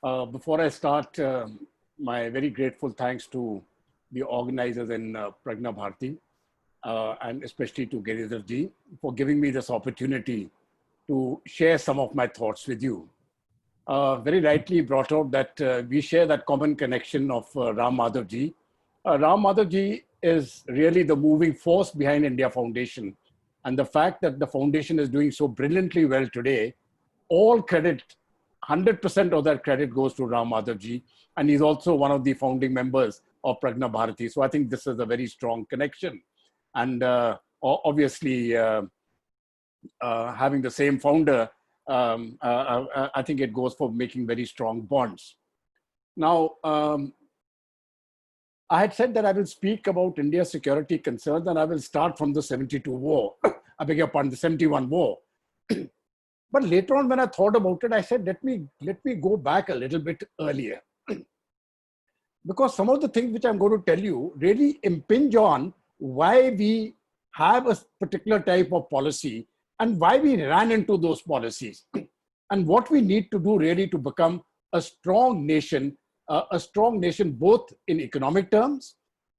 Before I start, my very grateful thanks to the organizers in Pragna Bharati, and especially to Giridhar ji for giving me this opportunity to share some of my thoughts with you. Very rightly brought out that we share that common connection of Ram Madhav ji. Ram Madhav ji is really the moving force behind India Foundation. And the fact that the foundation is doing so brilliantly well today, all credit, 100% of that credit goes to Ram Madhav ji. And he's also one of the founding members of Pragna Bharati. So I think this is a very strong connection. And obviously, having the same founder, I think it goes for making very strong bonds. Now, I had said that I will speak about India's security concerns, and I will start from the 72 war. I beg your pardon, the 71 war. But later on, when I thought about it, I said, let me go back a little bit earlier. Because some of the things which I'm going to tell you really impinge on why we have a particular type of policy and why we ran into those policies and what we need to do really to become a strong nation both in economic terms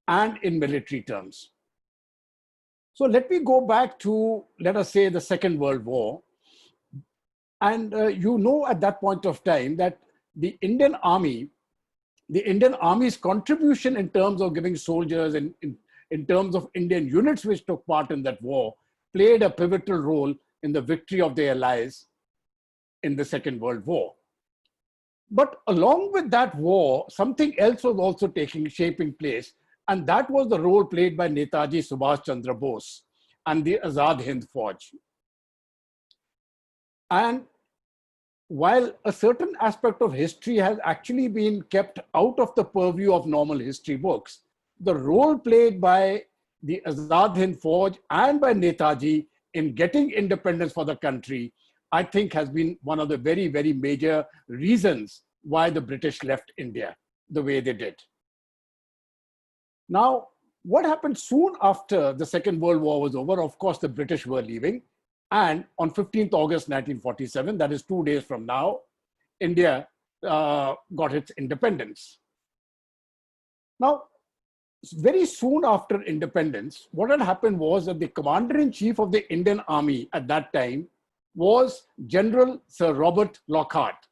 and in military terms. So let me go back to, let us say, the Second World War. And you know at that point of time that the Indian Army's contribution in terms of giving soldiers and in terms of Indian units which took part in that war played a pivotal role in the victory of the Allies in the Second World War. But along with that war, something else was also shaping place, and that was the role played by Netaji Subhash Chandra Bose and the Azad Hind Fauj. And while a certain aspect of history has actually been kept out of the purview of normal history books, the role played by the Azad Hind Fauj and by Netaji in getting independence for the country, I think has been one of the very, very major reasons why the British left India the way they did. Now, what happened soon after the Second World War was over? Of course, the British were leaving. And on 15th August 1947, that is 2 days from now, India got its independence. Now, very soon after independence, what had happened was that the commander-in-chief of the Indian Army at that time was General Sir Robert Lockhart.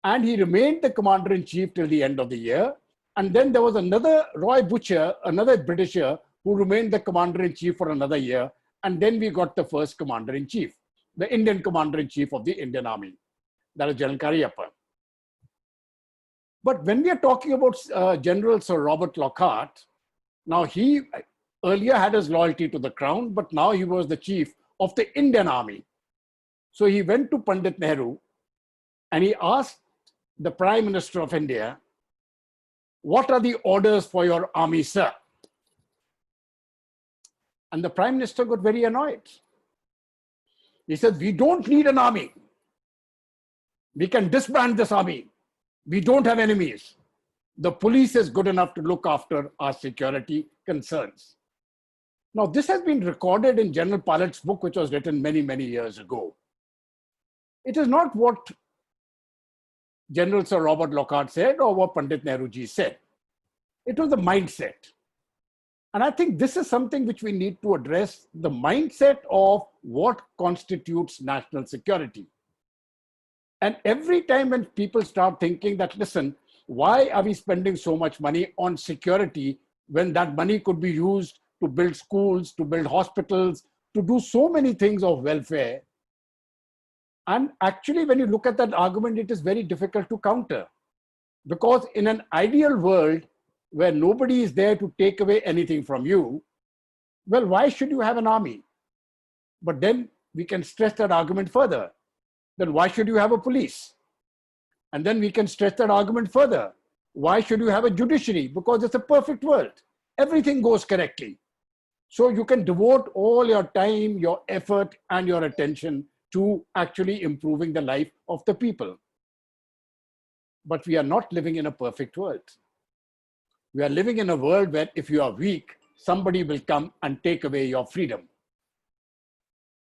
And he remained the commander-in-chief till the end of the year. And then there was another Roy Butcher, another Britisher, who remained the commander-in-chief for another year. And then we got the first commander-in-chief, the Indian commander-in-chief of the Indian Army. That is General Cariappa. But when we are talking about General Sir Robert Lockhart, now he earlier had his loyalty to the crown, but now he was the chief of the Indian Army. So he went to Pandit Nehru and he asked the Prime Minister of India, "What are the orders for your army, sir?" And the Prime Minister got very annoyed. He said, "We don't need an army. We can disband this army. We don't have enemies. The police is good enough to look after our security concerns." Now, this has been recorded in General Pilot's book, which was written many, many years ago. It is not what General Sir Robert Lockhart said or what Pandit Nehru ji said. It was the mindset. And I think this is something which we need to address, the mindset of what constitutes national security. And every time when people start thinking that, listen, why are we spending so much money on security when that money could be used to build schools, to build hospitals, to do so many things of welfare? And actually, when you look at that argument, it is very difficult to counter. Because in an ideal world where nobody is there to take away anything from you, well, why should you have an army? But then we can stress that argument further. Then why should you have a police? And then we can stress that argument further. Why should you have a judiciary? Because it's a perfect world. Everything goes correctly. So you can devote all your time, your effort, and your attention to actually improving the life of the people. But we are not living in a perfect world. We are living in a world where if you are weak, somebody will come and take away your freedom.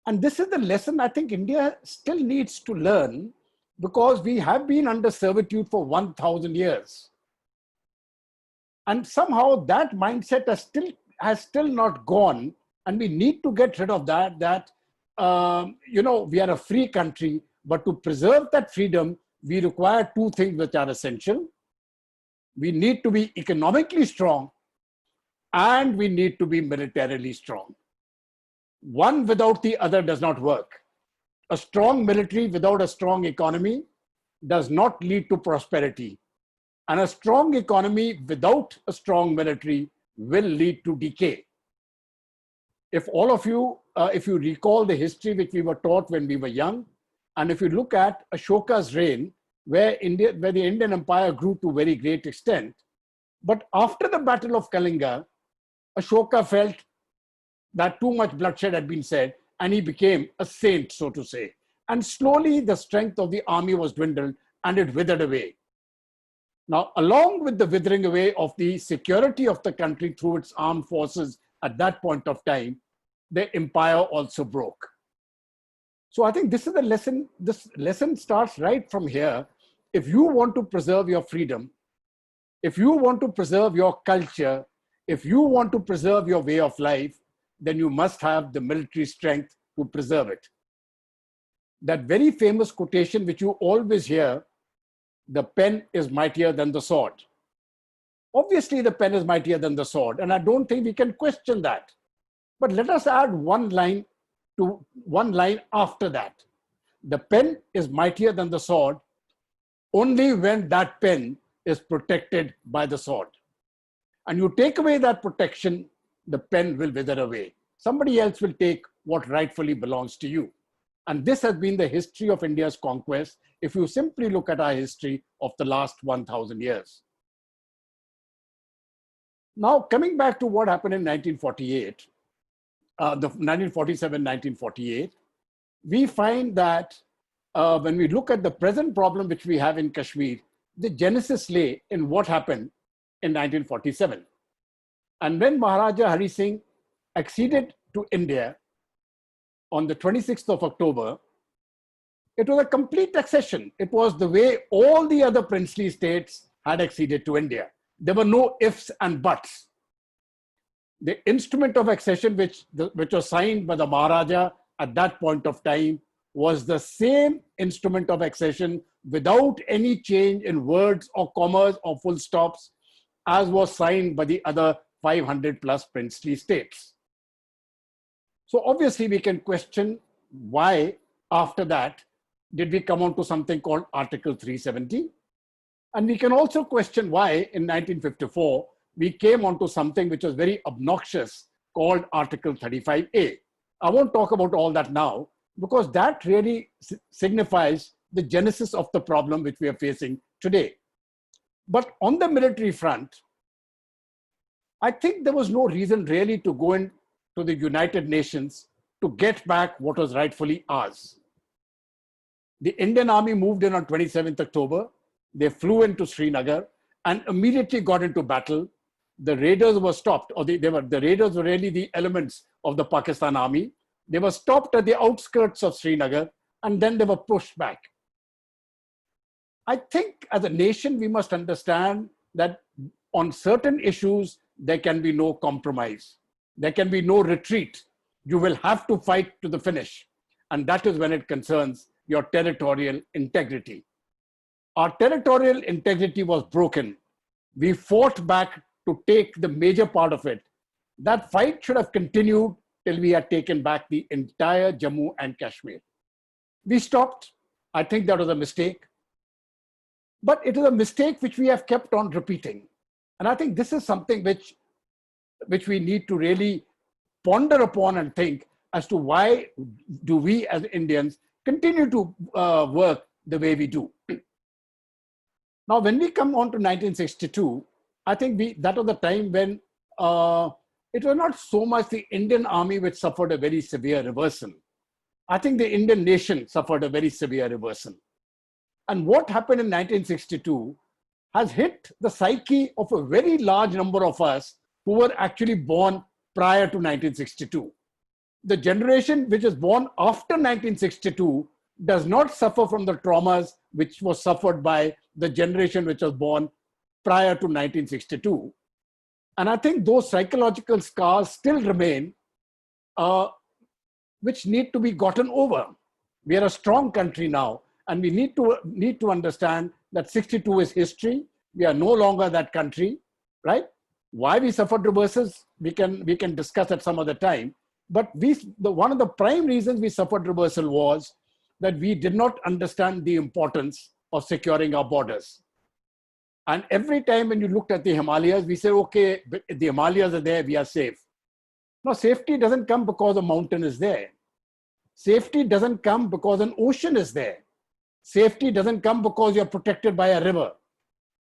And this is the lesson I think India still needs to learn, because we have been under servitude for 1,000 years. And somehow that mindset has still not gone, and we need to get rid of that, we are a free country, but to preserve that freedom, we require two things which are essential. We need to be economically strong, and we need to be militarily strong. One without the other does not work. A strong military without a strong economy does not lead to prosperity. And a strong economy without a strong military will lead to decay. If all of you, if you recall the history which we were taught when we were young, and if you look at Ashoka's reign, where the Indian Empire grew to a very great extent, but after the Battle of Kalinga, Ashoka felt that too much bloodshed had been said, and he became a saint, so to say. And slowly the strength of the army was dwindled and it withered away. Now, along with the withering away of the security of the country through its armed forces at that point of time, the empire also broke. So I think this is the lesson. This lesson starts right from here. If you want to preserve your freedom, if you want to preserve your culture, if you want to preserve your way of life, then you must have the military strength to preserve it. That very famous quotation which you always hear, the pen is mightier than the sword. Obviously, the pen is mightier than the sword, and I don't think we can question that. But let us add one line after that. The pen is mightier than the sword only when that pen is protected by the sword. And you take away that protection, the pen will wither away. Somebody else will take what rightfully belongs to you. And this has been the history of India's conquest, if you simply look at our history of the last 1,000 years. Now, coming back to what happened in 1948, the 1947-1948, we find that when we look at the present problem which we have in Kashmir, the genesis lay in what happened in 1947. And when Maharaja Hari Singh acceded to India on the 26th of October, it was a complete accession. It was the way all the other princely states had acceded to India. There were no ifs and buts. The instrument of accession which was signed by the Maharaja at that point of time was the same instrument of accession without any change in words or commas or full stops as was signed by the other 500 plus princely states. So obviously we can question why after that did we come on to something called Article 370? And we can also question why in 1954 we came onto something which was very obnoxious called Article 35A. I won't talk about all that now because that really signifies the genesis of the problem which we are facing today. But on the military front, I think there was no reason really to go into the United Nations to get back what was rightfully ours. The Indian Army moved in on 27th October. They flew into Srinagar and immediately got into battle. The raiders were stopped, or the raiders were really the elements of the Pakistan Army. They were stopped at the outskirts of Srinagar and then they were pushed back. I think as a nation, we must understand that on certain issues, there can be no compromise. There can be no retreat. You will have to fight to the finish. And that is when it concerns your territorial integrity. Our territorial integrity was broken. We fought back to take the major part of it. That fight should have continued till we had taken back the entire Jammu and Kashmir. We stopped. I think that was a mistake. But it is a mistake which we have kept on repeating. And I think this is something which we need to really ponder upon and think as to why do we as Indians continue to work the way we do. Now, when we come on to 1962, I think that was the time when it was not so much the Indian army which suffered a very severe reversal. I think the Indian nation suffered a very severe reversal. And what happened in 1962 has hit the psyche of a very large number of us who were actually born prior to 1962. The generation which is born after 1962 does not suffer from the traumas which was suffered by the generation which was born prior to 1962. And I think those psychological scars still remain, which need to be gotten over. We are a strong country now, and we need to understand that 62 is history. We are no longer that country, right? Why we suffered reversals, we can discuss at some other time. But one of the prime reasons we suffered reversal was that we did not understand the importance of securing our borders. And every time when you looked at the Himalayas, we say, okay, the Himalayas are there, we are safe. Now, safety doesn't come because a mountain is there. Safety doesn't come because an ocean is there. Safety doesn't come because you're protected by a river.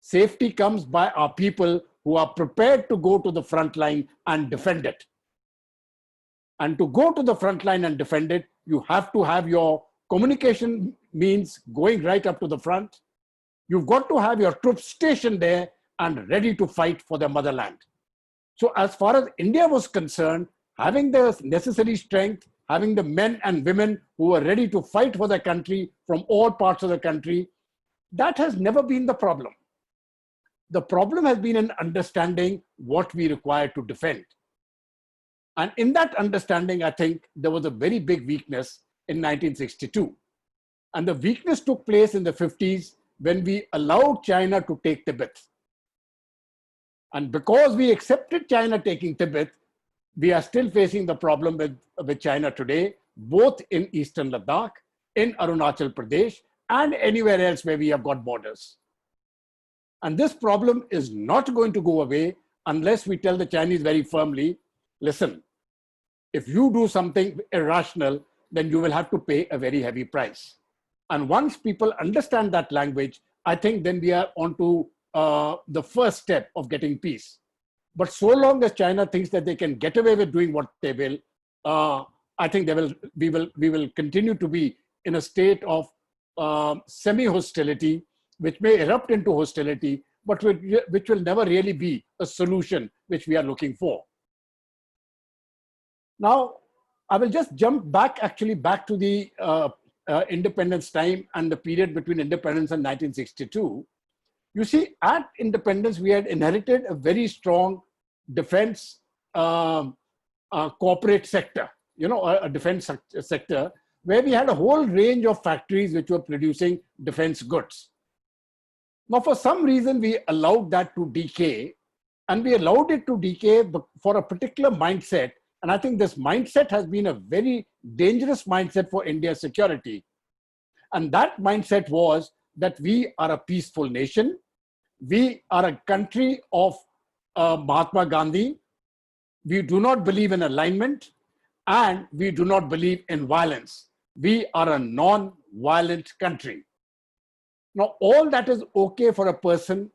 Safety comes by our people who are prepared to go to the front line and defend it. And to go to the front line and defend it, you have to have your communication means going right up to the front. You've got to have your troops stationed there and ready to fight for their motherland. So as far as India was concerned, having the necessary strength, having the men and women who were ready to fight for their country from all parts of the country, that has never been the problem. The problem has been in understanding what we require to defend. And in that understanding, I think there was a very big weakness in 1962. And the weakness took place in the 50s when we allowed China to take Tibet. And because we accepted China taking Tibet, we are still facing the problem with China today, both in Eastern Ladakh, in Arunachal Pradesh, and anywhere else where we have got borders. And this problem is not going to go away unless we tell the Chinese very firmly, listen, if you do something irrational, then you will have to pay a very heavy price. And once people understand that language, I think then we are on to the first step of getting peace. But so long as China thinks that they can get away with doing what they will, I think we will continue to be in a state of semi-hostility, which may erupt into hostility, but which will never really be a solution which we are looking for. Now, I will just jump back to the independence time and the period between independence and 1962. You see, at independence, we had inherited a very strong defense corporate sector, a defense sector, where we had a whole range of factories which were producing defense goods. Now, for some reason, we allowed that to decay, and we allowed it to decay for a particular mindset. And I think this mindset has been a very dangerous mindset for India's security. And that mindset was that we are a peaceful nation. We are a country of Mahatma Gandhi. We do not believe in alignment, and we do not believe in violence. We are a non-violent country. Now, all that is okay for a person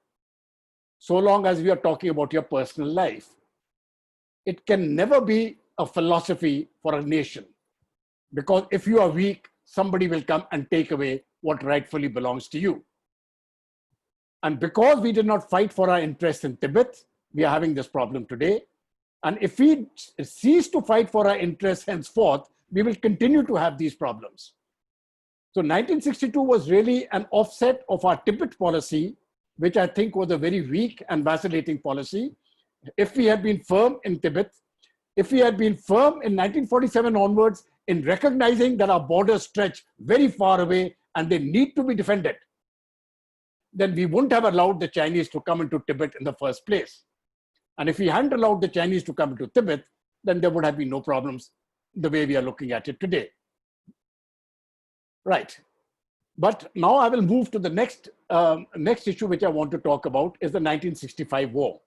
so long as we are talking about your personal life. It can never be a philosophy for a nation, because if you are weak, somebody will come and take away what rightfully belongs to you. And because we did not fight for our interests in Tibet, we are having this problem today. And if we cease to fight for our interests henceforth, we will continue to have these problems. So 1962 was really an offset of our Tibet policy, which I think was a very weak and vacillating policy. If we had been firm in Tibet, if we had been firm in 1947 onwards in recognizing that our borders stretch very far away and they need to be defended, then we wouldn't have allowed the Chinese to come into Tibet in the first place. And if we hadn't allowed the Chinese to come into Tibet, then there would have been no problems the way we are looking at it today. Right. But now I will move to the next issue which I want to talk about is the 1965 war.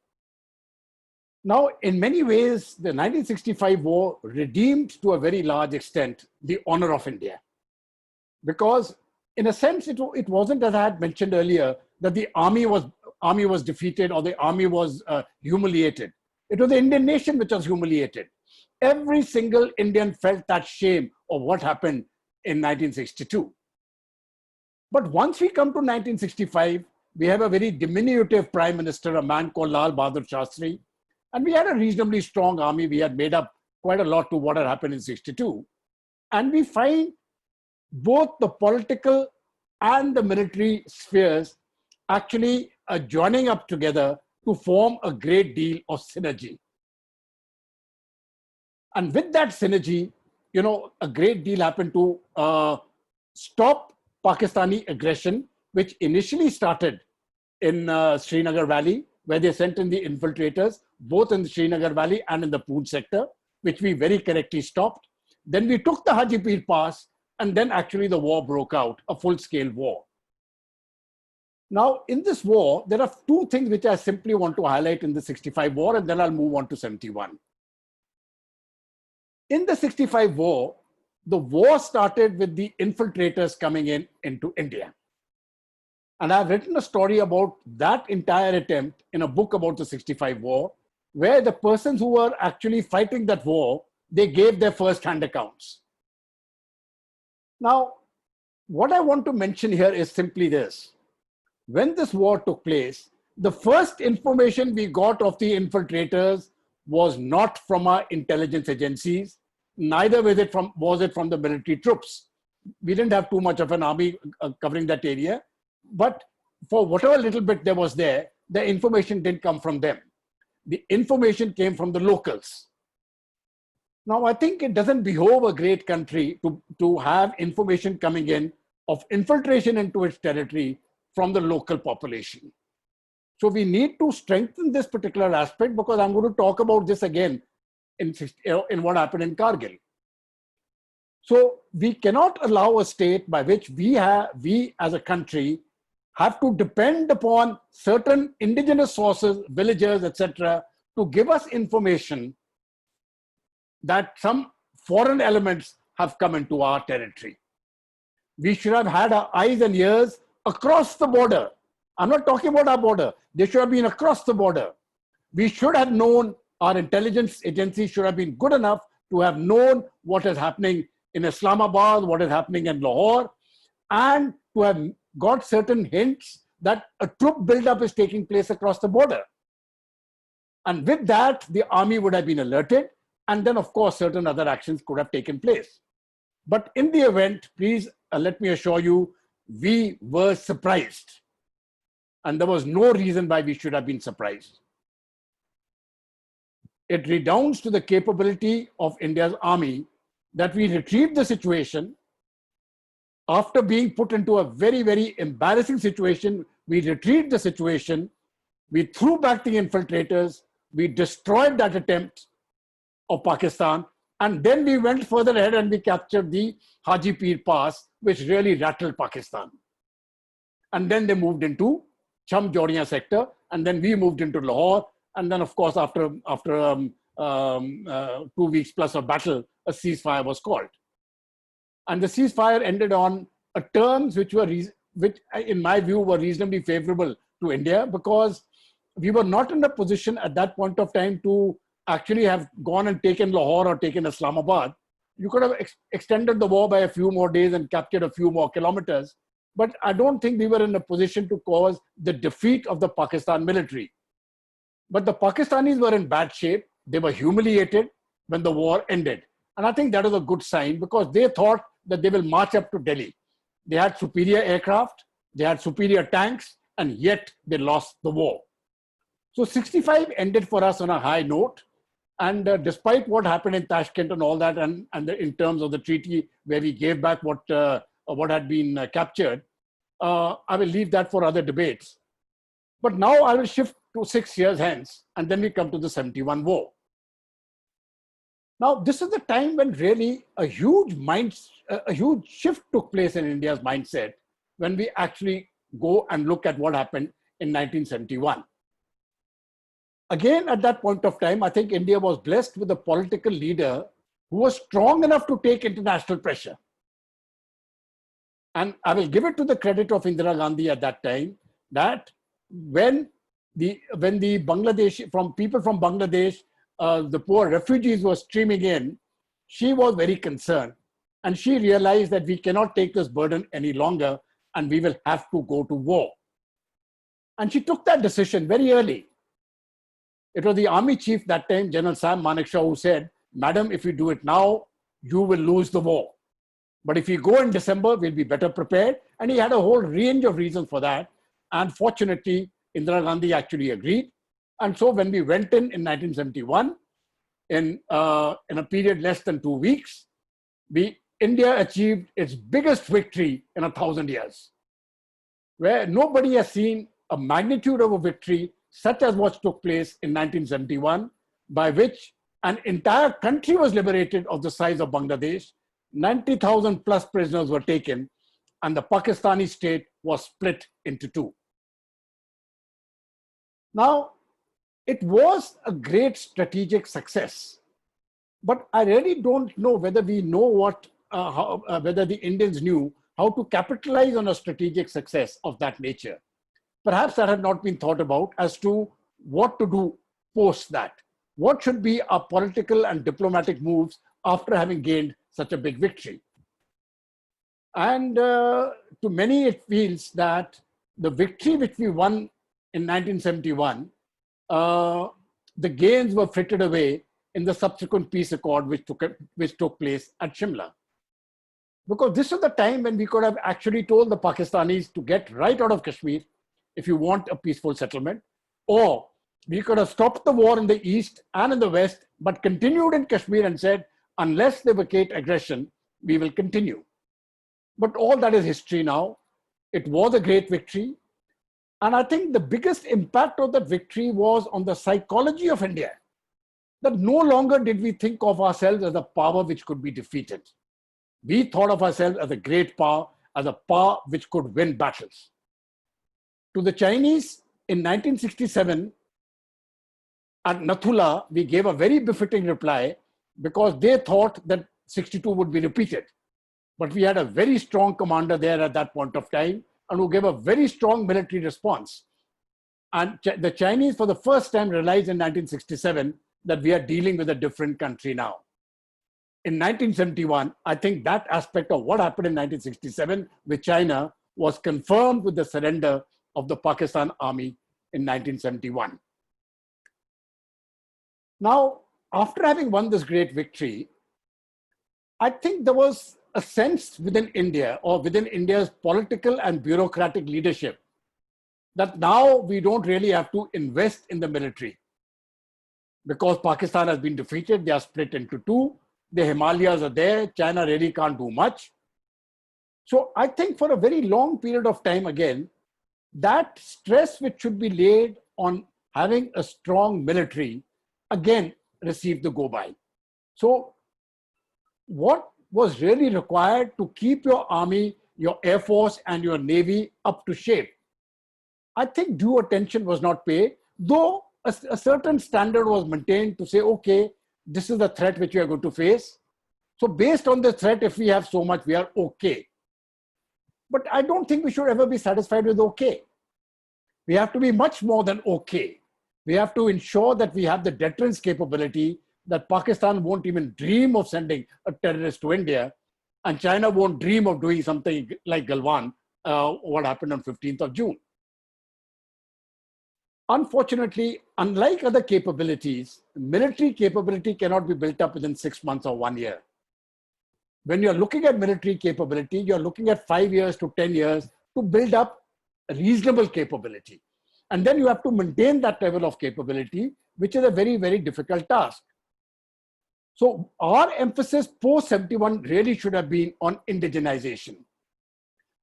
Now, in many ways, the 1965 war redeemed to a very large extent the honor of India. Because in a sense, it wasn't, as I had mentioned earlier, that the army was defeated or the army was humiliated. It was the Indian nation which was humiliated. Every single Indian felt that shame of what happened in 1962. But once we come to 1965, we have a very diminutive prime minister, a man called Lal Bahadur Shastri, and we had a reasonably strong army. We had made up quite a lot to what had happened in 62. And we find both the political and the military spheres actually are joining up together to form a great deal of synergy. And with that synergy, a great deal happened to stop Pakistani aggression, which initially started in Srinagar Valley, where they sent in the infiltrators, both in the Srinagar Valley and in the Poonch sector, which we very correctly stopped. Then we took the Haji Pir Pass, and then actually the war broke out, a full-scale war. Now, in this war, there are two things which I simply want to highlight in the 65 war, and then I'll move on to 71. In the 65 war, the war started with the infiltrators coming into India. And I've written a story about that entire attempt in a book about the 65 war, where the persons who were actually fighting that war, they gave their first-hand accounts. Now, what I want to mention here is simply this. When this war took place, the first information we got of the infiltrators was not from our intelligence agencies, neither was it from the military troops. We didn't have too much of an army covering that area, but for whatever little bit there was there, the information didn't come from them. The information came from the locals. Now, I think it doesn't behove a great country to have information coming in of infiltration into its territory from the local population. So we need to strengthen this particular aspect, because I'm going to talk about this again in what happened in Kargil. So we cannot allow a state by which we as a country have to depend upon certain indigenous sources, villagers, etc., to give us information that some foreign elements have come into our territory. We should have had our eyes and ears across the border. I'm not talking about our border. They should have been across the border. We should have known, our intelligence agencies should have been good enough to have known what is happening in Islamabad, what is happening in Lahore, and to have got certain hints that a troop buildup is taking place across the border. And with that, the army would have been alerted, and then, of course, certain other actions could have taken place. But in the event, please let me assure you, we were surprised. And there was no reason why we should have been surprised. It redounds to the capability of India's army that we retrieved the situation. After being put into a very, very embarrassing situation, we retrieved the situation, we threw back the infiltrators, we destroyed that attempt of Pakistan, and then we went further ahead and we captured the Haji Pir Pass, which really rattled Pakistan. And then they moved into Cham Jauria sector, and then we moved into Lahore, and then, of course, after 2 weeks plus of battle, a ceasefire was called. And the ceasefire ended on terms which in my view were reasonably favorable to India, because we were not in a position at that point of time to actually have gone and taken Lahore or taken Islamabad. You could have extended the war by a few more days and captured a few more kilometers. But I don't think we were in a position to cause the defeat of the Pakistan military. But the Pakistanis were in bad shape. They were humiliated when the war ended. And I think that was a good sign, because they thought that they will march up to Delhi. They had superior aircraft, they had superior tanks, and yet they lost the war. So 65 ended for us on a high note. And despite what happened in Tashkent and all that, and in terms of the treaty where we gave back what had been captured, I will leave that for other debates. But now I will shift to 6 years hence, and then we come to the 71 war. Now, this is the time when really a huge shift took place in India's mindset, when we actually go and look at what happened in 1971. Again, at that point of time, I think India was blessed with a political leader who was strong enough to take international pressure. And I will give it to the credit of Indira Gandhi at that time, that when the people from Bangladesh, the poor refugees were streaming in, she was very concerned. And she realized that we cannot take this burden any longer, and we will have to go to war. And she took that decision very early. It was the army chief that time, General Sam Manekshaw, who said, "Madam, if you do it now, you will lose the war." But if we go in December, we'll be better prepared. And he had a whole range of reasons for that. And fortunately, Indira Gandhi actually agreed. And so when we went in 1971, in a period less than 2 weeks, India achieved its biggest victory in 1,000 years, where nobody has seen a magnitude of a victory such as what took place in 1971, by which an entire country was liberated of the size of Bangladesh. 90,000 plus prisoners were taken, and the Pakistani state was split into two. Now, it was a great strategic success, but I really don't know whether we know whether the Indians knew how to capitalize on a strategic success of that nature. Perhaps that had not been thought about as to what to do post that. What should be our political and diplomatic moves after having gained such a big victory? And to many, it feels that the victory which we won in 1971, the gains were frittered away in the subsequent peace accord which took place at Shimla. Because this was the time when we could have actually told the Pakistanis to get right out of Kashmir if you want a peaceful settlement, or we could have stopped the war in the east and in the west, but continued in Kashmir and said, unless they vacate aggression, we will continue. But all that is history now. It was a great victory. And I think the biggest impact of that victory was on the psychology of India, that no longer did we think of ourselves as a power which could be defeated. We thought of ourselves as a great power, as a power which could win battles. To the Chinese in 1967, at Nathula, we gave a very befitting reply because they thought that 62 would be repeated. But we had a very strong commander there at that point of time and who gave a very strong military response. And the Chinese, for the first time, realized in 1967 that we are dealing with a different country now. In 1971, I think that aspect of what happened in 1967 with China was confirmed with the surrender of the Pakistan army in 1971. Now, after having won this great victory, I think there was a sense within India, or within India's political and bureaucratic leadership, that now we don't really have to invest in the military. Because Pakistan has been defeated, they are split into two, the Himalayas are there, China really can't do much. So I think for a very long period of time again, that stress which should be laid on having a strong military, again, received the go-by. So what was really required to keep your army, your air force, and your navy up to shape? I think due attention was not paid, though a certain standard was maintained to say, okay, this is the threat which we are going to face. So based on the threat, if we have so much, we are okay. But I don't think we should ever be satisfied with okay. We have to be much more than okay. We have to ensure that we have the deterrence capability, that Pakistan won't even dream of sending a terrorist to India, and China won't dream of doing something like Galwan, what happened on 15th of June. Unfortunately, unlike other capabilities, military capability cannot be built up within 6 months or 1 year. When you're looking at military capability, you're looking at 5 years to 10 years to build up a reasonable capability. And then you have to maintain that level of capability, which is a very, very difficult task. So our emphasis post-71 really should have been on indigenization.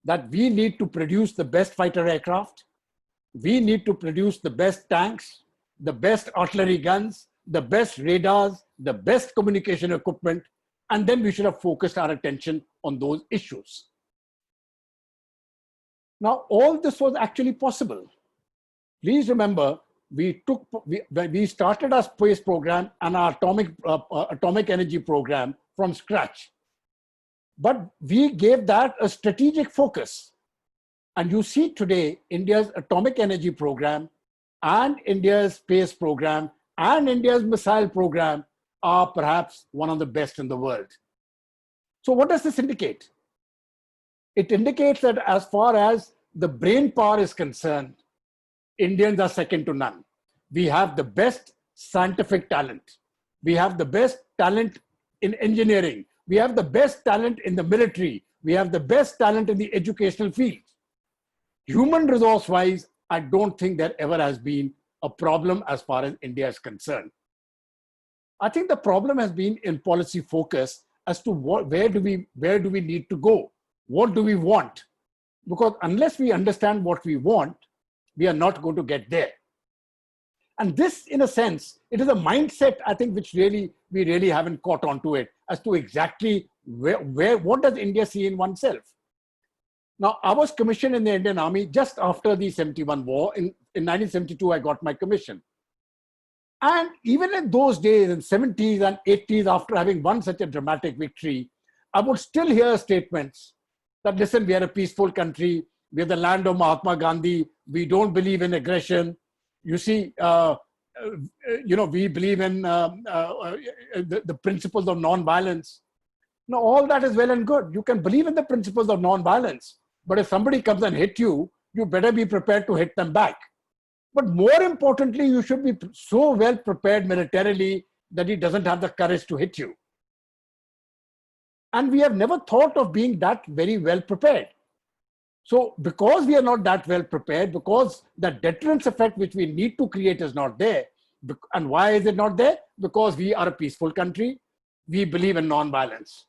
That we need to produce the best fighter aircraft, we need to produce the best tanks, the best artillery guns, the best radars, the best communication equipment, and then we should have focused our attention on those issues. Now, all this was actually possible. Please remember, we started our space program and our atomic energy program from scratch. But we gave that a strategic focus. And you see today, India's atomic energy program and India's space program and India's missile program are perhaps one of the best in the world. So what does this indicate? It indicates that as far as the brain power is concerned, Indians are second to none. We have the best scientific talent. We have the best talent in engineering, We have the best talent in the military. We have the best talent in the educational field. Human resource wise, I don't think there ever has been a problem as far as India is concerned. I think the problem has been in policy focus as to where do we need to go? What do we want? Because unless we understand what we want, we are not going to get there. And this, in a sense, it is a mindset, I think, which we really haven't caught on to it as to exactly what does India see in oneself. Now, I was commissioned in the Indian Army just after the 71 war. In 1972, I got my commission. And even in those days, in 70s and 80s, after having won such a dramatic victory, I would still hear statements that, listen, we are a peaceful country. We are the land of Mahatma Gandhi. We don't believe in aggression. You see, we believe in the principles of non-violence. Now, all that is well and good. You can believe in the principles of non-violence. But if somebody comes and hit you, you better be prepared to hit them back. But more importantly, you should be so well prepared militarily that he doesn't have the courage to hit you. And we have never thought of being that very well prepared. So because we are not that well prepared, because the deterrence effect which we need to create is not there. And why is it not there? Because we are a peaceful country. We believe in non-violence.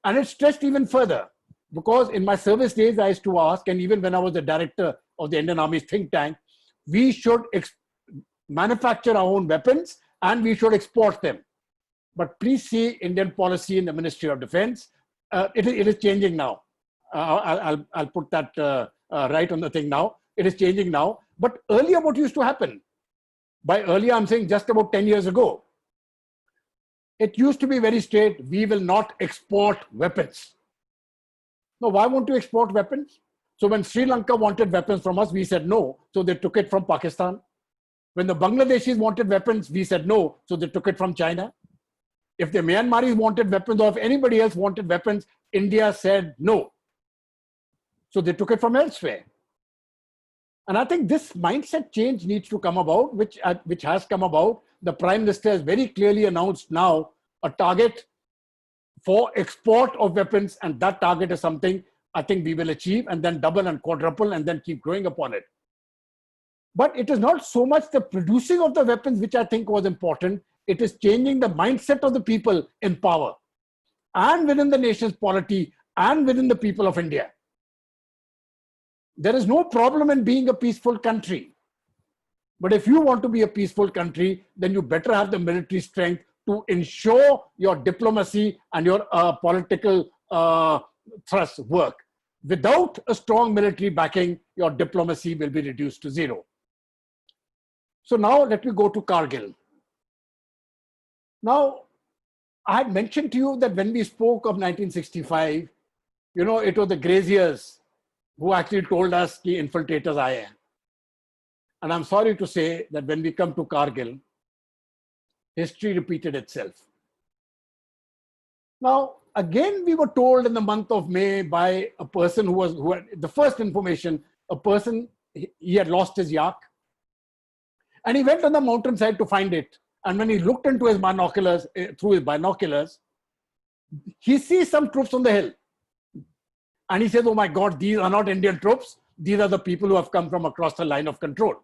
And it's stretched even further. Because in my service days, I used to ask, and even when I was the director of the Indian Army's think tank, we should manufacture our own weapons and we should export them. But please see Indian policy in the Ministry of Defense. It is changing now. I'll put that right on the thing now. It is changing now. But earlier, what used to happen? By earlier, I'm saying just about 10 years ago. It used to be very straight. We will not export weapons. Now, why won't you export weapons? So when Sri Lanka wanted weapons from us, we said no. So they took it from Pakistan. When the Bangladeshis wanted weapons, we said no. So they took it from China. If the Myanmaris wanted weapons or if anybody else wanted weapons, India said no. So they took it from elsewhere. And I think this mindset change needs to come about, which has come about. The Prime Minister has very clearly announced now a target for export of weapons, and that target is something I think we will achieve and then double and quadruple and then keep growing upon it. But it is not so much the producing of the weapons which I think was important. It is changing the mindset of the people in power and within the nation's polity and within the people of India. There is no problem in being a peaceful country. But if you want to be a peaceful country, then you better have the military strength to ensure your diplomacy and your political thrust work. Without a strong military backing, your diplomacy will be reduced to zero. So now let me go to Kargil. Now, I had mentioned to you that when we spoke of 1965, it was the graziers who actually told us ki infiltrators aaye. And I'm sorry to say that when we come to Kargil, history repeated itself. Now, again, we were told in the month of May by a person who had the first information, a person, he had lost his yak. And he went on the mountainside to find it. And when he looked into his binoculars, through his binoculars, he sees some troops on the hill. And he says, oh my God, these are not Indian troops. These are the people who have come from across the line of control.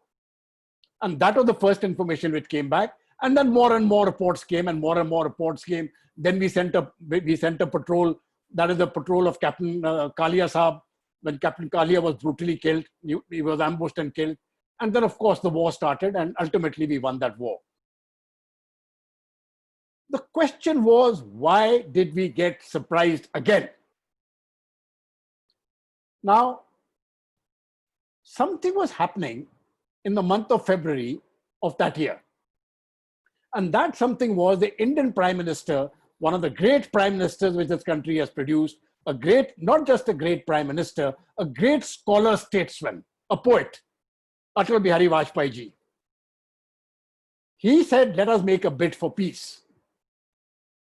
And that was the first information which came back. And then more and more reports came and more reports came. Then we sent a patrol. That is the patrol of Captain Kalia Saab. When Captain Kalia was brutally killed, he was ambushed and killed. And then, of course, the war started and ultimately we won that war. The question was, why did we get surprised again? Now, something was happening in the month of February of that year. And that something was the Indian Prime Minister, one of the great Prime Ministers which this country has produced, not just a great Prime Minister, a great scholar statesman, a poet, Atal Bihari Vajpayee ji. He said, let us make a bid for peace.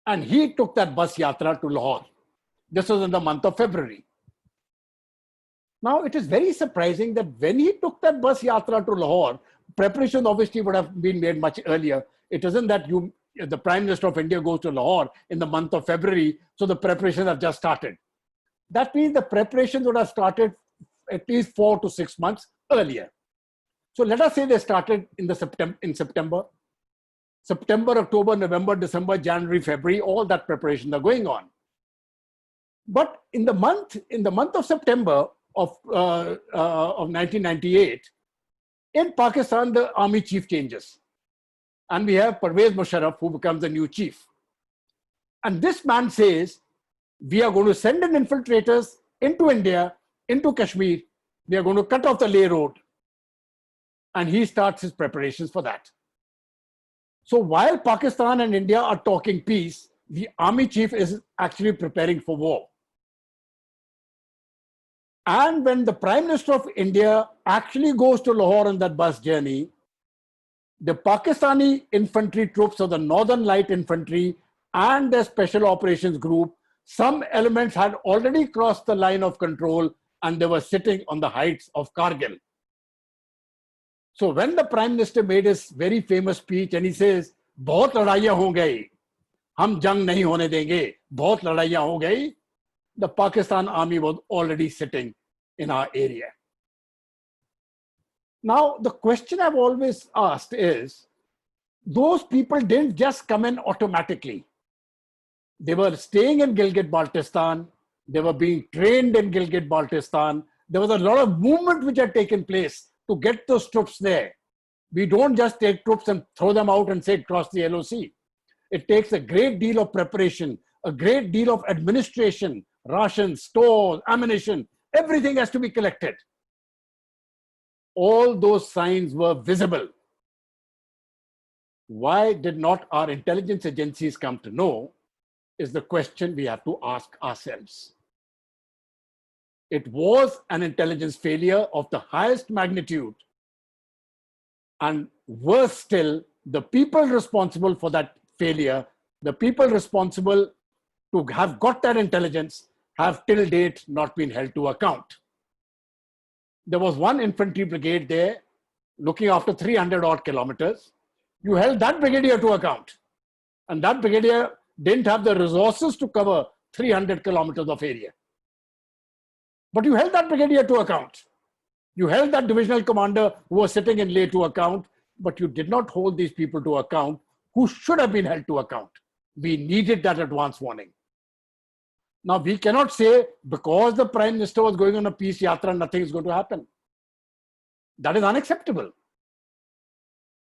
And he took that bus yatra to Lahore. This was in the month of February. Now, it is very surprising that when he took that bus yatra to Lahore, preparation obviously would have been made much earlier. It isn't that you the Prime Minister of India goes to Lahore in the month of February, so the preparations have just started. That means the preparations would have started at least 4 to 6 months earlier. So let us say they started in September. September, October, November, December, January, February, all that preparations are going on. But in the month of September of 1998, in Pakistan, the army chief changes. And we have Pervez Musharraf, who becomes the new chief. And this man says, we are going to send in infiltrators into India, into Kashmir. We are going to cut off the Leh road. And he starts his preparations for that. So while Pakistan and India are talking peace, the army chief is actually preparing for war. And when the Prime Minister of India actually goes to Lahore on that bus journey, the Pakistani infantry troops of the Northern Light Infantry and their Special Operations Group, some elements had already crossed the line of control and they were sitting on the heights of Kargil. So when the Prime Minister made his very famous speech and he says, "बहुत लड़ाइयां हो गई, हम जंग नहीं होने देंगे, बहुत लड़ाइयां हो गई," the Pakistan army was already sitting in our area. Now, the question I've always asked is, those people didn't just come in automatically. They were staying in Gilgit-Baltistan. They were being trained in Gilgit-Baltistan. There was a lot of movement which had taken place to get those troops there. We don't just take troops and throw them out and say cross the LOC. It takes a great deal of preparation, a great deal of administration, rations, stores, ammunition, everything has to be collected. All those signs were visible. Why did not our intelligence agencies come to know is the question we have to ask ourselves. It was an intelligence failure of the highest magnitude. And worse still, the people responsible for that failure, the people responsible to have got that intelligence, have till date not been held to account. There was one infantry brigade there looking after 300 odd kilometers. You held that brigadier to account. And that brigadier didn't have the resources to cover 300 kilometers of area. But you held that brigadier to account. You held that divisional commander who was sitting in Leh to account, but you did not hold these people to account who should have been held to account. We needed that advance warning. Now, we cannot say because the Prime Minister was going on a peace yatra, nothing is going to happen. That is unacceptable.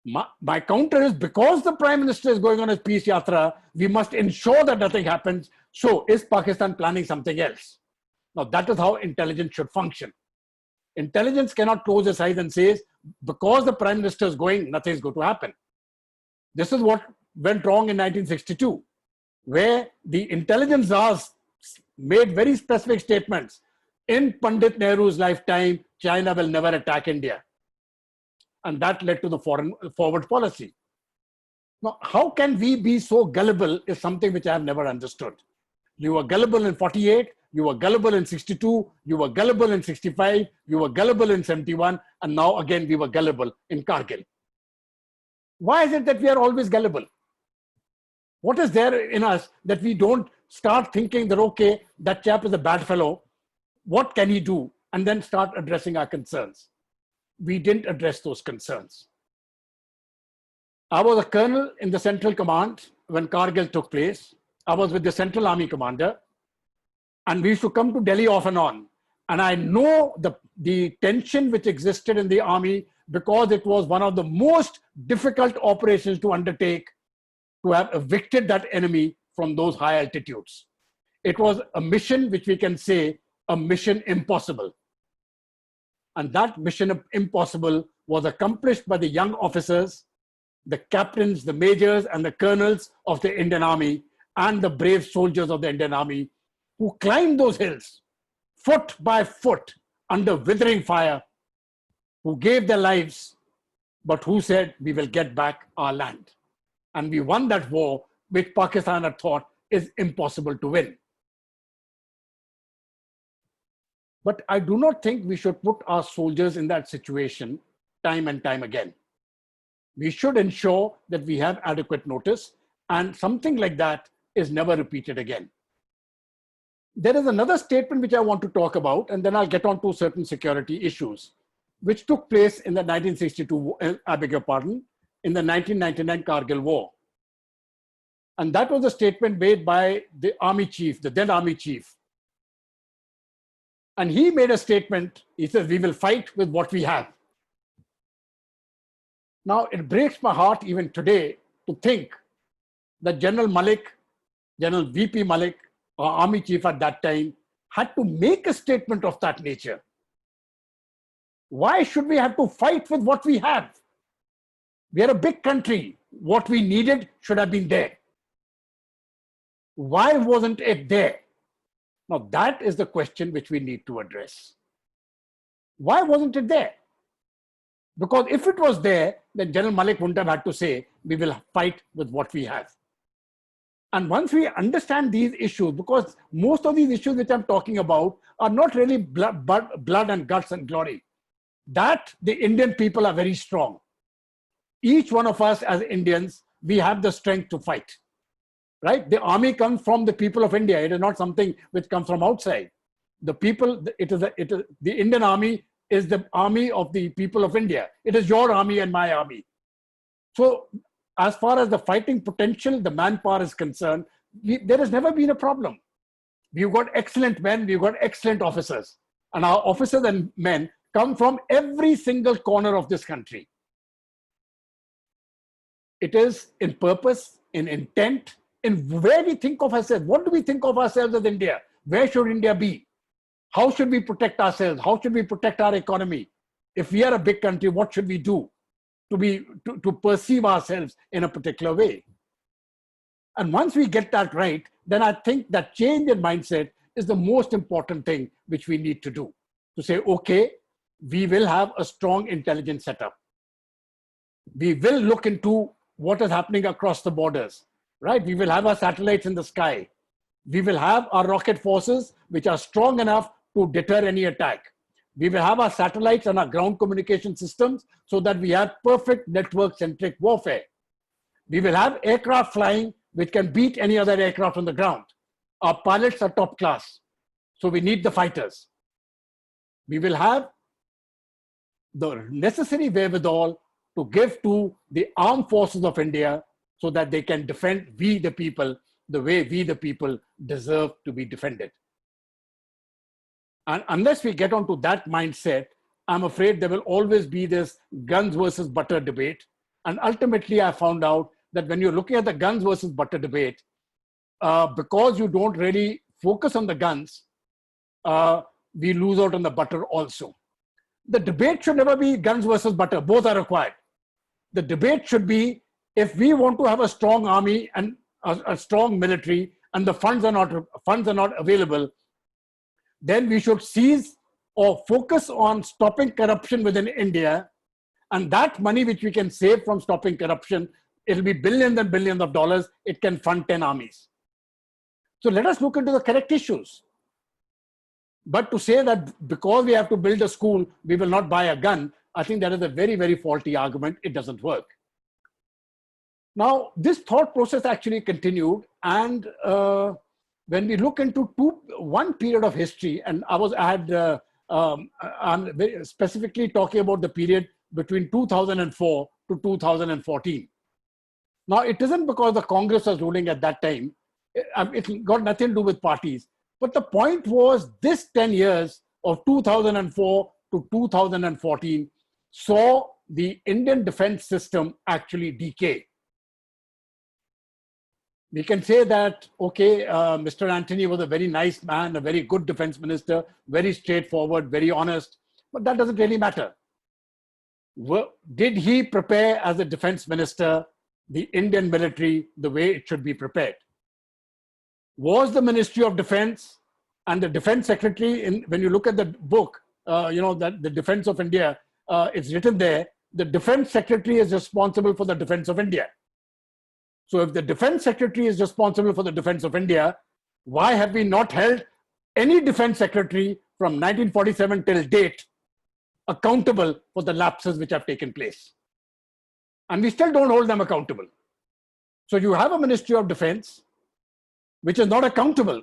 My counter is because the Prime Minister is going on a peace yatra, we must ensure that nothing happens. So, is Pakistan planning something else? Now, that is how intelligence should function. Intelligence cannot close its eyes and say, because the Prime Minister is going, nothing is going to happen. This is what went wrong in 1962, where the intelligence czars made very specific statements. In Pandit Nehru's lifetime, China will never attack India. And that led to the forward policy. Now, how can we be so gullible is something which I have never understood. You were gullible in 48, you were gullible in 62, you were gullible in 65, you were gullible in 71, and now again we were gullible in Kargil. Why is it that we are always gullible? What is there in us that we don't start thinking that, okay, that chap is a bad fellow, what can he do? And then start addressing our concerns. We didn't address those concerns. I was a colonel in the Central Command when Kargil took place. I was with the Central Army Commander, and we used to come to Delhi off and on. And I know the tension which existed in the army because it was one of the most difficult operations to undertake to have evicted that enemy from those high altitudes. It was a mission which we can say a mission impossible. And that mission impossible was accomplished by the young officers, the captains, the majors, and the colonels of the Indian Army, and the brave soldiers of the Indian Army who climbed those hills foot by foot under withering fire, who gave their lives, but who said, we will get back our land. And we won that war, which Pakistan had thought is impossible to win. But I do not think we should put our soldiers in that situation time and time again. We should ensure that we have adequate notice And something like that is never repeated again. There is another statement which I want to talk about, and then I'll get on to certain security issues, which took place in the 1962, I beg your pardon, in the 1999 Kargil War. And that was a statement made by the army chief, the then army chief. And he made a statement, he says, we will fight with what we have. Now, it breaks my heart even today to think that General Malik, General VP Malik, our army chief at that time, had to make a statement of that nature. Why should we have to fight with what we have? We are a big country. What we needed should have been there. Why wasn't it there? Now, that is the question which we need to address. Why wasn't it there? Because if it was there, then General Malik wouldn't have had to say, we will fight with what we have. And once we understand these issues, because most of these issues which I'm talking about are not really blood and guts and glory, that the Indian people are very strong. Each one of us as Indians, we have the strength to fight, right? The army comes from the people of India. It is not something which comes from outside. The people, the Indian army is the army of the people of India. It is your army and my army. So as far as the fighting potential, the manpower is concerned, there has never been a problem. We've got excellent men, we've got excellent officers. And our officers and men come from every single corner of this country. It is in purpose, in intent, in where we think of ourselves. What do we think of ourselves as India? Where should India be? How should we protect ourselves? How should we protect our economy? If we are a big country, what should we do to perceive ourselves in a particular way? And once we get that right, then I think that change in mindset is the most important thing which we need to do. To say, okay, we will have a strong intelligence setup. We will look into what is happening across the borders, right? We will have our satellites in the sky. We will have our rocket forces which are strong enough to deter any attack. We will have our satellites and our ground communication systems so that we have perfect network-centric warfare. We will have aircraft flying which can beat any other aircraft on the ground. Our pilots are top class, so we need the fighters. We will have the necessary wherewithal to give to the armed forces of India so that they can defend we the people the way we the people deserve to be defended. And unless we get onto that mindset, I'm afraid there will always be this guns versus butter debate. And ultimately, I found out that when you're looking at the guns versus butter debate, because you don't really focus on the guns, we lose out on the butter also. The debate should never be guns versus butter. Both are required. The debate should be, if we want to have a strong army and a strong military and the funds are not available, then we should seize or focus on stopping corruption within India. And that money which we can save from stopping corruption, it'll be billions and billions of dollars. It can fund 10 armies. So let us look into the correct issues. But to say that because we have to build a school, we will not buy a gun, I think that is a very, very faulty argument. It doesn't work. Now, this thought process actually continued. And when we look into one period of history, and I'm very specifically talking about the period between 2004 to 2014. Now, it isn't because the Congress was ruling at that time. It got nothing to do with parties. But the point was, this 10 years of 2004 to 2014 saw the Indian defense system actually decay. We can say that, okay, Mr. Antony was a very nice man, a very good defense minister, very straightforward, very honest, but that doesn't really matter. Did he prepare as a defense minister the Indian military the way it should be prepared? Was the Ministry of Defense and the Defense Secretary, when you look at the book, that the Defense of India, it's written there, the Defense Secretary is responsible for the defense of India. So if the Defense Secretary is responsible for the defense of India, why have we not held any Defense Secretary from 1947 till date accountable for the lapses which have taken place? And we still don't hold them accountable. So you have a Ministry of Defense which is not accountable.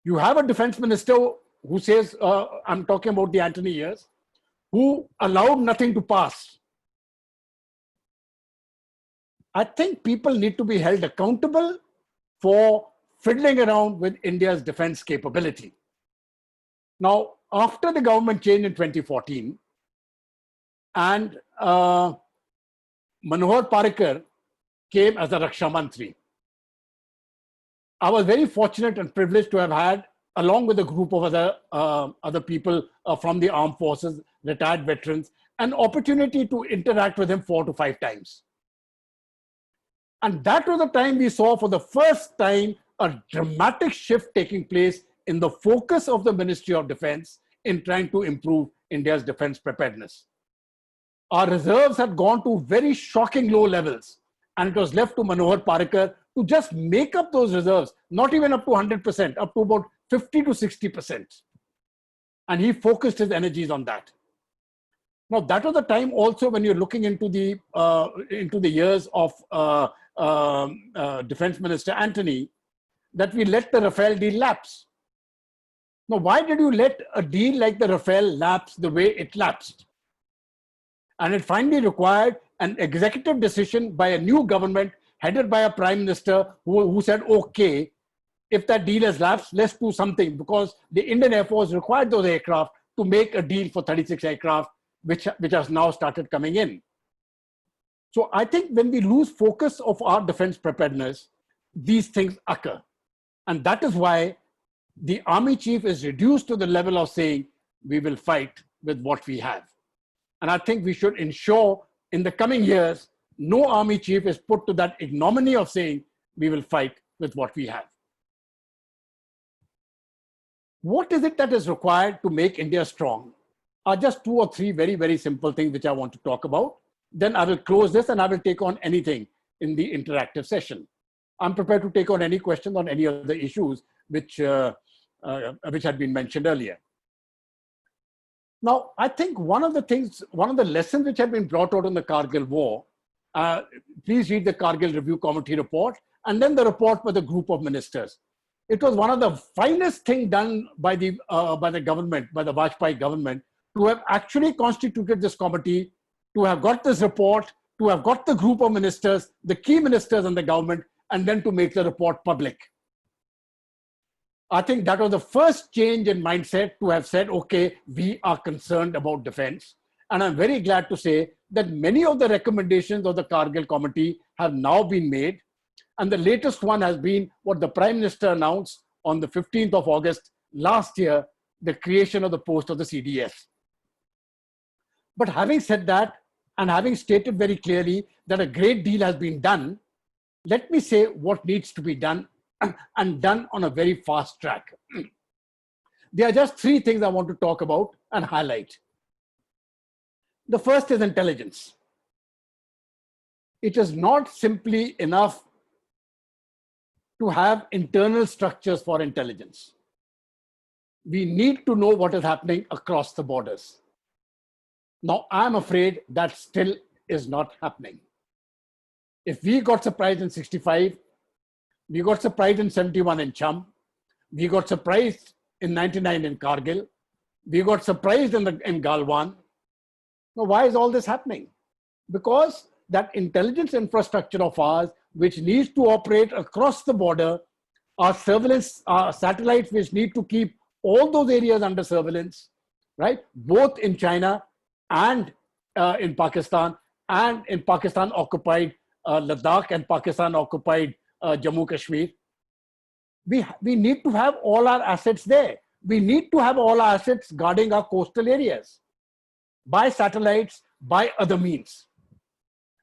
You have a defense minister who says, I'm talking about the Antony years, who allowed nothing to pass. I think people need to be held accountable for fiddling around with India's defense capability. Now, after the government change in 2014, and Manohar Parrikar came as a Raksha Mantri, I was very fortunate and privileged to have had, along with a group of other people from the armed forces, retired veterans, an opportunity to interact with him 4 to 5 times. And that was the time we saw for the first time a dramatic shift taking place in the focus of the Ministry of Defense in trying to improve India's defense preparedness. Our reserves had gone to very shocking low levels, and it was left to Manohar Parrikar to just make up those reserves, not even up to 100%, up to about 50 to 60%. And he focused his energies on that. Now, that was the time also when you're looking into the years of Defense Minister Antony, that we let the Rafale deal lapse. Now, why did you let a deal like the Rafale lapse the way it lapsed? And it finally required an executive decision by a new government headed by a prime minister who said, okay, if that deal has lapsed, let's do something, because the Indian Air Force required those aircraft to make a deal for 36 aircraft, which has now started coming in. So I think when we lose focus of our defense preparedness, these things occur. And that is why the army chief is reduced to the level of saying, we will fight with what we have. And I think we should ensure in the coming years, no army chief is put to that ignominy of saying, we will fight with what we have. What is it that is required to make India strong? Are just 2 or 3 very, very simple things which I want to talk about. Then I will close this and I will take on anything in the interactive session. I'm prepared to take on any questions on any of the issues which had been mentioned earlier. Now, I think one of the lessons which have been brought out in the Kargil war, please read the Kargil Review Committee report and then the report by the group of ministers. It was one of the finest things done by the government, by the Vajpayee government, to have actually constituted this committee, to have got this report, to have got the group of ministers, the key ministers in the government, and then to make the report public. I think that was the first change in mindset to have said, okay, we are concerned about defense. And I'm very glad to say that many of the recommendations of the Kargil committee have now been made. And the latest one has been what the Prime Minister announced on the 15th of August last year, the creation of the post of the CDS. But having said that, and having stated very clearly that a great deal has been done, let me say what needs to be done and done on a very fast track. There are just 3 things I want to talk about and highlight. The first is intelligence. It is not simply enough to have internal structures for intelligence. We need to know what is happening across the borders. Now, I'm afraid that still is not happening. If we got surprised in 65, we got surprised in 71 in Cham, we got surprised in 99 in Kargil, we got surprised in Galwan. Now, why is all this happening? Because that intelligence infrastructure of ours, which needs to operate across the border, our surveillance, our satellites, which need to keep all those areas under surveillance, right? Both in China and in Pakistan, and in Pakistan occupied Ladakh and Pakistan occupied Jammu Kashmir. We need to have all our assets there. We need to have all our assets guarding our coastal areas by satellites, by other means.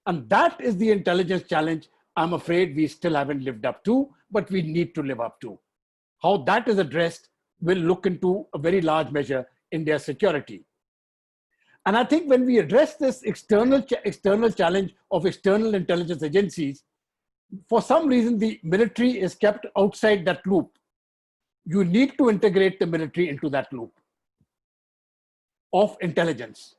And that is the intelligence challenge I'm afraid we still haven't lived up to, but we need to live up to. How that is addressed will look into a very large measure in their security. And I think when we address this external challenge of external intelligence agencies, for some reason, the military is kept outside that loop. You need to integrate the military into that loop of intelligence,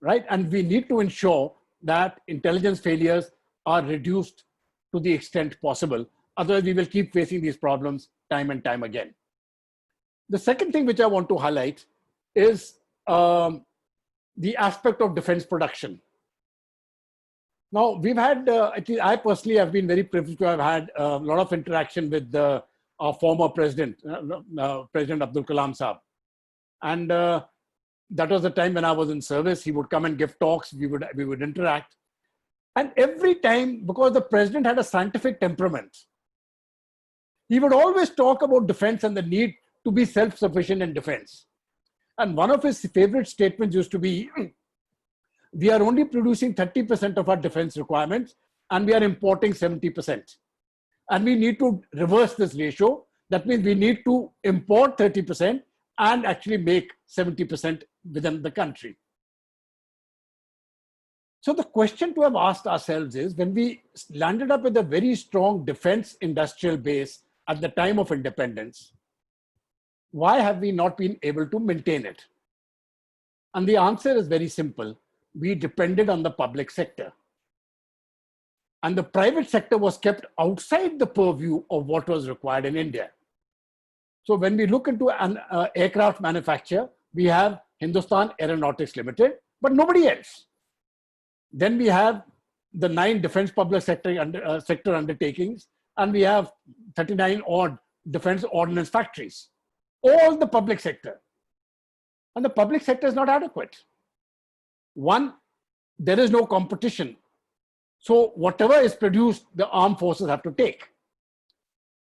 right? And we need to ensure that intelligence failures are reduced to the extent possible. Otherwise, we will keep facing these problems time and time again. The second thing which I want to highlight is the aspect of defense production. Now, we've had, at least I personally have been very privileged to have had a lot of interaction with our former president, President Abdul Kalam Saab. And that was the time when I was in service. He would come and give talks, we would interact. And every time, because the president had a scientific temperament, he would always talk about defense and the need to be self-sufficient in defense. And one of his favorite statements used to be, we are only producing 30% of our defense requirements and we are importing 70%. And we need to reverse this ratio. That means we need to import 30% and actually make 70% within the country. So the question to have asked ourselves is, when we landed up with a very strong defense industrial base at the time of independence, why have we not been able to maintain it? And the answer is very simple. We depended on the public sector. And the private sector was kept outside the purview of what was required in India. So when we look into an aircraft manufacture, we have Hindustan Aeronautics Limited, but nobody else. Then we have the 9 defense public sector undertakings, and we have 39 odd defense ordnance factories. All the public sector. And the public sector is not adequate. One, there is no competition. So whatever is produced, the armed forces have to take.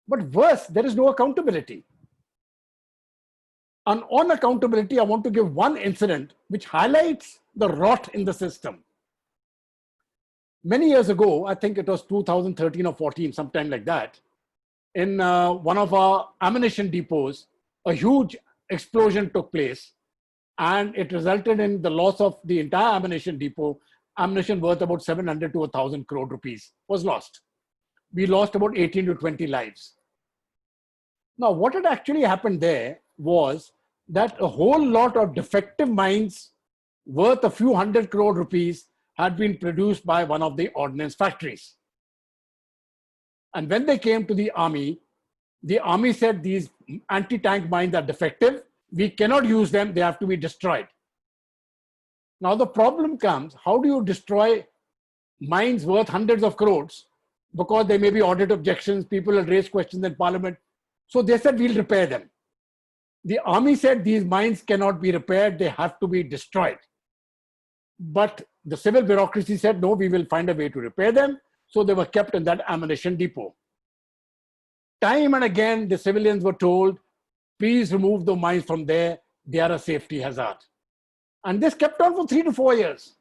But worse, there is no accountability. And on accountability, I want to give one incident which highlights the rot in the system. Many years ago, I think it was 2013 or 14, sometime like that, in one of our ammunition depots, a huge explosion took place and it resulted in the loss of the entire ammunition depot. Ammunition worth about 700 to 1,000 crore rupees was lost. We lost about 18 to 20 lives. Now, what had actually happened there was that a whole lot of defective mines worth a few 100 crore rupees had been produced by one of the ordnance factories. And when they came to the army said these anti-tank mines are defective. We cannot use them. They have to be destroyed. Now the problem comes, how do you destroy mines worth hundreds of crores? Because there may be audit objections, people will raise questions in parliament. So they said, we'll repair them. The army said these mines cannot be repaired. They have to be destroyed. But the civil bureaucracy said, no, we will find a way to repair them. So they were kept in that ammunition depot. Time and again, the civilians were told, please remove the mines from there. They are a safety hazard. And this kept on for 3 to 4 years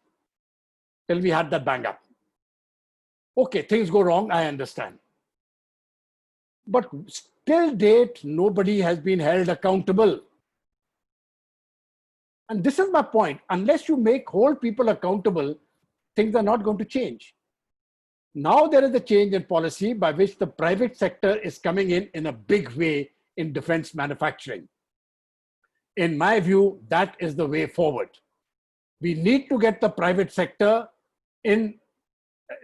till we had that bang up. Okay, things go wrong, I understand. But till date, nobody has been held accountable. And this is my point. Unless you hold people accountable, things are not going to change. Now there is a change in policy by which the private sector is coming in a big way in defense manufacturing. In my view, that is the way forward. We need to get the private sector in.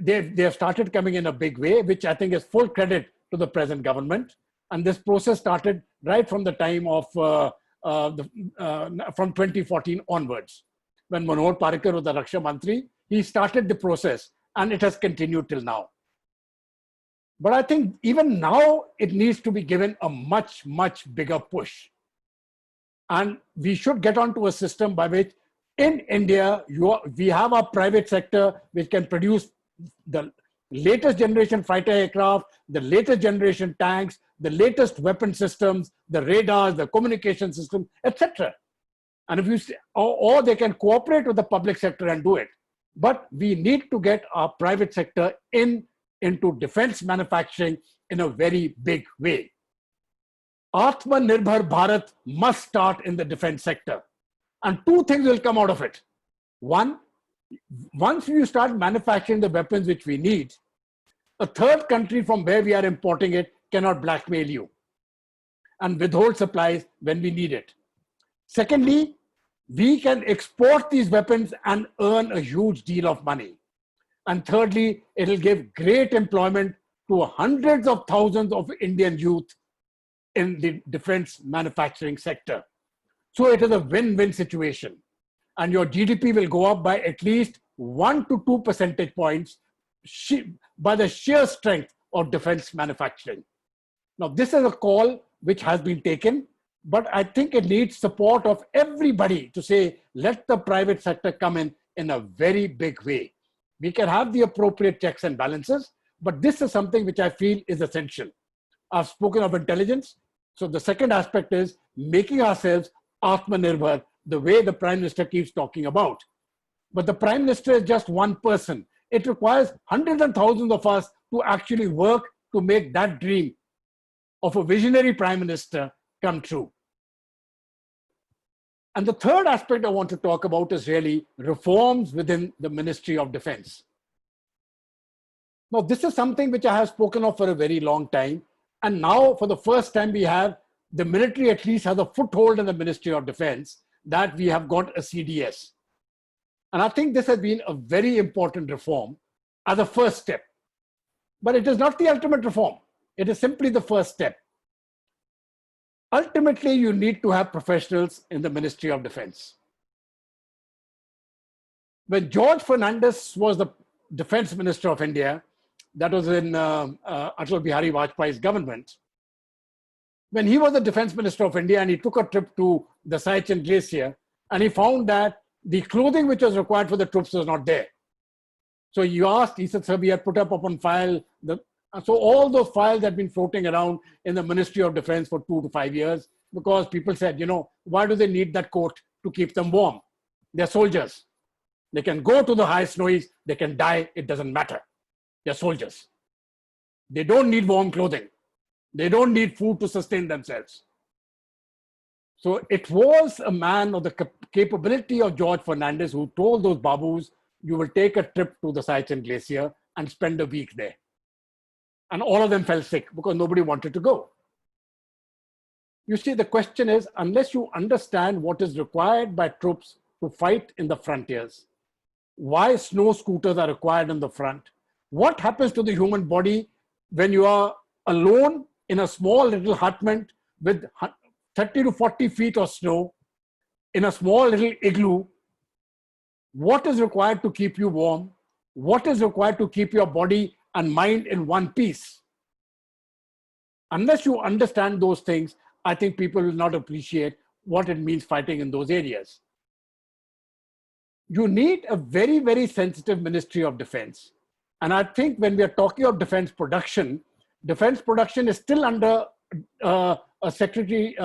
They have started coming in a big way, which I think is full credit to the present government. And this process started right from the time of from 2014 onwards. When Manohar Parrikar was the Raksha Mantri, he started the process and it has continued till now. But I think even now it needs to be given a much, much bigger push. And we should get onto a system by which in India, we have a private sector which can produce the latest generation fighter aircraft, the latest generation tanks, the latest weapon systems, the radars, the communication system, etc. And if you say, or they can cooperate with the public sector and do it. But we need to get our private sector into defense manufacturing in a very big way. Atmanirbhar Bharat must start in the defense sector. And 2 things will come out of it. One, once you start manufacturing the weapons which we need, a third country from where we are importing it cannot blackmail you and withhold supplies when we need it. Secondly, we can export these weapons and earn a huge deal of money. And thirdly, it will give great employment to hundreds of thousands of Indian youth in the defense manufacturing sector. So it is a win-win situation. And your GDP will go up by at least 1 to 2 percentage points by the sheer strength of defense manufacturing. Now, this is a call which has been taken, but I think it needs support of everybody to say, let the private sector come in a very big way. We can have the appropriate checks and balances, but this is something which I feel is essential. I've spoken of intelligence. So the second aspect is making ourselves Atmanirbhar, the way the Prime Minister keeps talking about. But the Prime Minister is just one person. It requires hundreds and thousands of us to actually work to make that dream of a visionary Prime Minister come true. And the third aspect I want to talk about is really reforms within the Ministry of Defense. Now, this is something which I have spoken of for a very long time. And now, for the first time, we have the military at least has a foothold in the Ministry of Defense, that we have got a CDS. And I think this has been a very important reform as a first step. But it is not the ultimate reform. It is simply the first step. Ultimately, you need to have professionals in the Ministry of Defense. When George Fernandes was the Defense Minister of India, that was in Atal Bihari Vajpayee's government, when he was the Defense Minister of India and he took a trip to the Siachen Glacier, and he found that the clothing which was required for the troops was not there. So he said, sir, we had put up on file. So all those files had been floating around in the Ministry of Defense for 2 to 5 years, because people said, why do they need that coat to keep them warm? They're soldiers. They can go to the high snowies, they can die, it doesn't matter. They're soldiers. They don't need warm clothing. They don't need food to sustain themselves. So it was a man of the capability of George Fernandes who told those babus, you will take a trip to the Siachen Glacier and spend a week there. And all of them fell sick because nobody wanted to go. You see, the question is, unless you understand what is required by troops to fight in the frontiers, why snow scooters are required in the front, what happens to the human body when you are alone in a small little hutment with 30 to 40 feet of snow in a small little igloo, what is required to keep you warm, what is required to keep your body and mind in one piece. Unless you understand those things, I think people will not appreciate what it means fighting in those areas. You need a very, very sensitive Ministry of Defense. And I think when we are talking of defense production is still under a secretary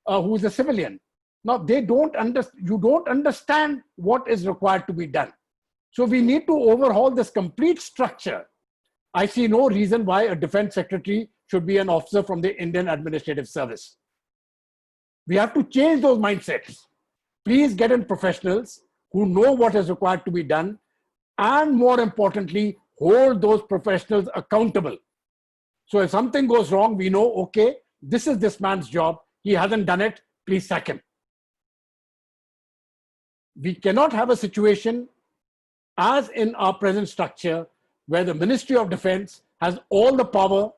who is a civilian. Now, you don't understand what is required to be done. So we need to overhaul this complete structure. I see no reason why a defense secretary should be an officer from the Indian Administrative Service. We have to change those mindsets. Please get in professionals who know what is required to be done, and more importantly, hold those professionals accountable. So if something goes wrong, we know, okay, this is this man's job. He hasn't done it. Please sack him. We cannot have a situation as in our present structure where the Ministry of Defense has all the power,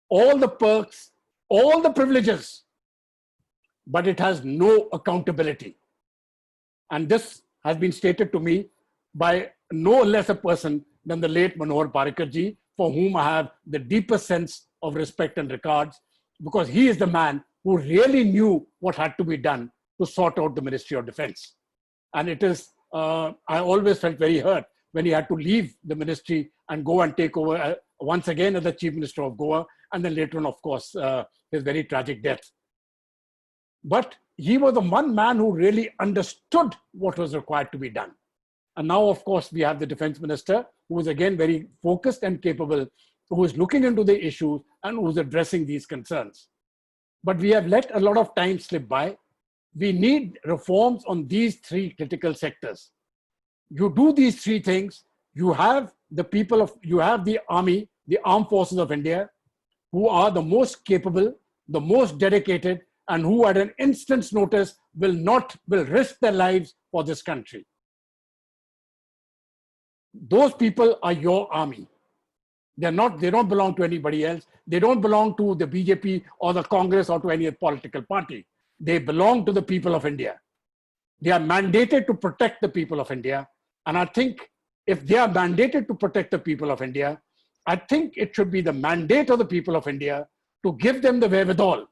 all the perks, all the privileges, but it has no accountability. And this has been stated to me by no less a person than the late Manohar Parrikar ji, for whom I have the deepest sense of respect and regards, because he is the man who really knew what had to be done to sort out the Ministry of Defense. And it is, I always felt very hurt when he had to leave the ministry and go and take over once again as the Chief Minister of Goa, and then later on, of course, his very tragic death. But he was the one man who really understood what was required to be done. And now, of course, we have the Defense Minister, who is again very focused and capable, who is looking into the issues and who is addressing these concerns. But we have let a lot of time slip by. We need reforms on these three critical sectors. You do these three things, you have the army, the armed forces of India, who are the most capable, the most dedicated, and who at an instant's notice will risk their lives for this country. Those people are your army. They don't belong to anybody else. They don't belong to the BJP or the Congress or to any political party. They belong to the people of India. They are mandated to protect the people of India. And I think if they are mandated to protect the people of India, I think it should be the mandate of the people of India to give them the wherewithal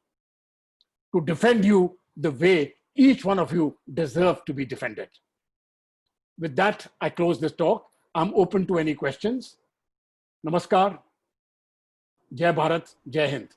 to defend you the way each one of you deserve to be defended. With that, I close this talk. I'm open to any questions. Namaskar. Jai Bharat. Jai Hind.